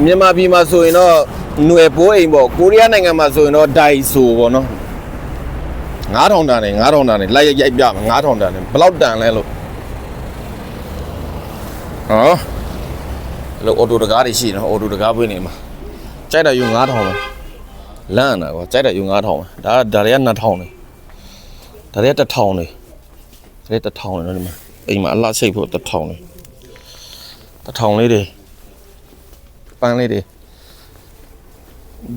မြန်မာပြည်မှာဆိုရင်တော့ຫນွယ်ပိုးအိမ်ပေါ့ကိုရီးယားနိုင်ငံမှာဆိုရင်တော့ဒိုင်ဆိုပေါ့နော်9000တန်နဲ့9000တန်နဲ့လိုက်ရိုက်ပြမှာ9000တန်နဲ့ဘယ်လောက်တန်လဲလို့ဟောလို့အော်တိုတကားတွေရှိနော်အော်တိုတကားပွင့်နေမှာကြိုက်တာယူ9000ပဲလန့်တာကွာကြိုက်တာယူ9000ပဲဒါတွေက2000နေဒါတွေက1000နေဒါတွေ1000နေနော်ဒီမှာအိမ်မှာအလှချိတ်ဖို့1000နေ1000လေးတွေပန်းလေးတွေ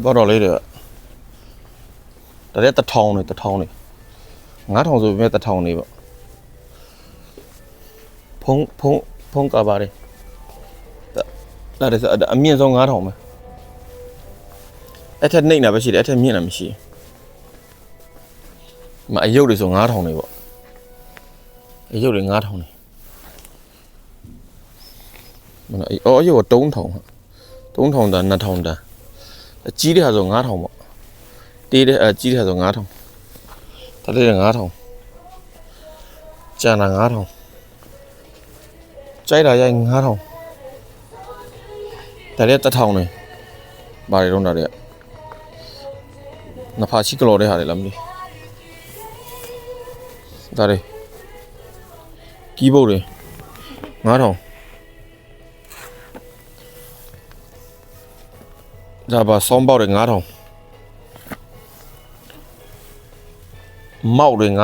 ဘော်တော်လေးတွေဒါတွေ1000နေ9000ဆိုပေမဲ့1000နေပေါ့ဖုံးကပါတယ်ဒါတွေအမြင့်ဆုံး9000ပဲအဲ့ထက်နှိမ့်တာပဲရှိတယ်အဲ့ထက်မြင့်တာမရှိဘူးမအယုတ်တွေဆို9000နေပေါ့အယုတ်တွေ9000နေမနော်အော်အယုတ်က3000ဟာ3000တန်2000တန်အကြီးတဲ့ဟာဆို9000ပေါ့တေးတဲ့အကြီးတဲ့ဟာဆို9000ဒါလေး9000ကျန်တာ9000ကြိုက်တာရိုက်9000ဒါလေး1000နေဘာတွေတော့ဒါတွေကနဖာချီကလော်တဲ့ဟာတွေလားမသိဒါတွေကီးဘုတ်တွေ9000ဒါပါဆောင်းပေါက်တွေ9000မောက်တွေ9000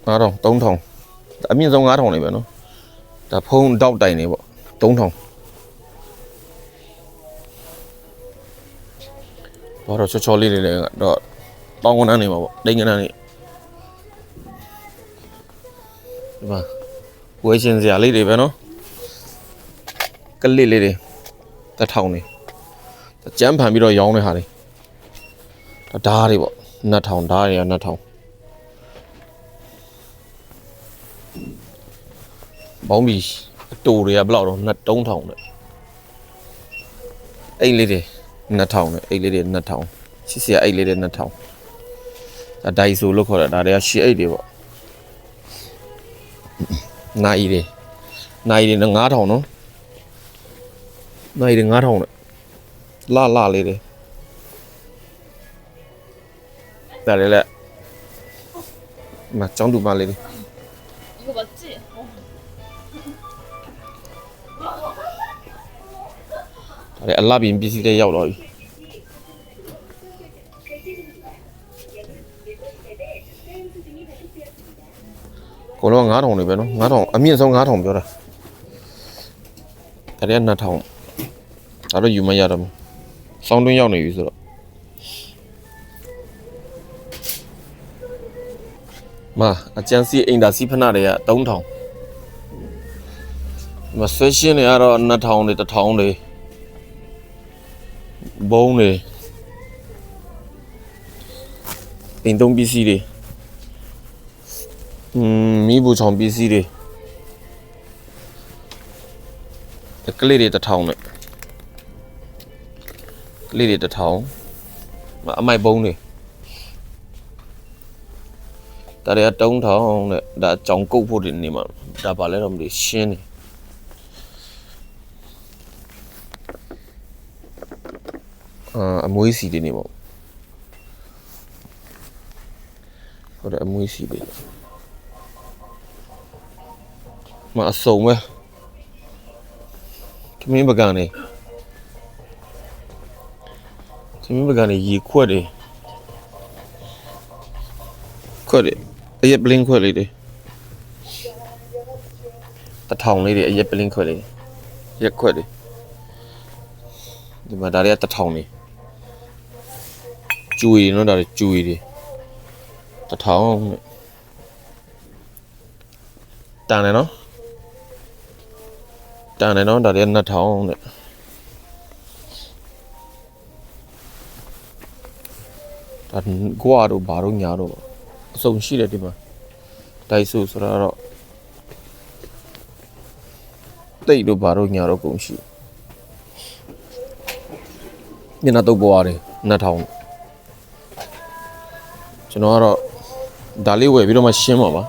3000အမြင့်ဆုံး9000နေပဲနော်ဒါဖုံးတောက်တိုင်နေပေါ့3000ဘာတော့ချောလေးတွေလည်းတော့တောင်းကနန်းနေမှာပေါ့တိန်ကနန်းနေဒီမှာဝယ်ရှင်စရာလေးတွေပဲနော်ကလစ်လေးတွေ1000နေကျန်းဖန်ပြီးတော့ရောင်းတဲ့ဟာတွေဓားတွေပေါ့2000ဓားတွေက2000ဘောင်းဘီအတူတွေကဘယ်လောက်တော့3000နဲ့အိတ်လေးတွေ2000နဲ့အိတ်လေးတွေ2000ချစ်စရာအိတ်လေးတွေ2000ဒါဒိုင်ဆိုလို့ခေါ်တာဒါတွေကရှီအိတ်တွေပေါ့နိုင်တွေ9000နော်နိုင်တွေ9000နဲ့လာလေးတွေဒါလေးလက်မចောင်းတူမလေးတွေ이거 맞지?ဒါလေးအလှပြင်ပစ္စည်းတွေရောက်တော့ပြီကိုလုံး9000နေပဲနော်9000အမြင့်ဆုံး9000ပြောတာဒါတွေက2000ဒါတော့ယူမရတော့ဘူးစောင်းတွင်းရောက်နေပြီဆိုတော့အကျန်းစီအိမ်သာစီဖနာတွေက3000မဆွဲရှင်းတွေကတော့2000တွေ1000တွေဘုံတွေအိမ်သုံးပစ္စည်းတွေမီးဘူချောင်ပစ္စည်းတွေကလေးတွေ1000နဲ့ကလေးတွေ1000အမိုက်ဘုံတွေဒါတွေက3000နဲ့ဒါကြောင်ကုတ်ဖို့တွေနေမှာဒါပါလဲတော့မသိရှင်းနေအမွေးစီတွေနေပေါ့ဟုတ်တယ်အမွေးစီတွေအစုံပဲသမင်းပကံနေရေခွက်တွေအရက်ပလင်းခွက်လေးတွေ1000လေးတွေအရက်ပလင်းခွက်လေးရက်ခွက်တွေဒီမှာဒါတွေက1000နေကျွေနော်ဒါတွေကျွေတွေ1000နဲ့တန်တယ်နော်ဒါတွေက2000နဲ့ဒါကွာတို့ဘာတို့ညာတို့အစုံရှိတယ်ဒီမှာဒိုင်ဆိုဆိုတာတော့တိတ်တို့ဘာတို့ညာတို့ကုန်ရှိမျက်နှာတုပ်ပွားတယ်2000ကျွန်တော်ကတော့ဒါလေးဝယ်ပြီးတော့မှရှင်းပါပါ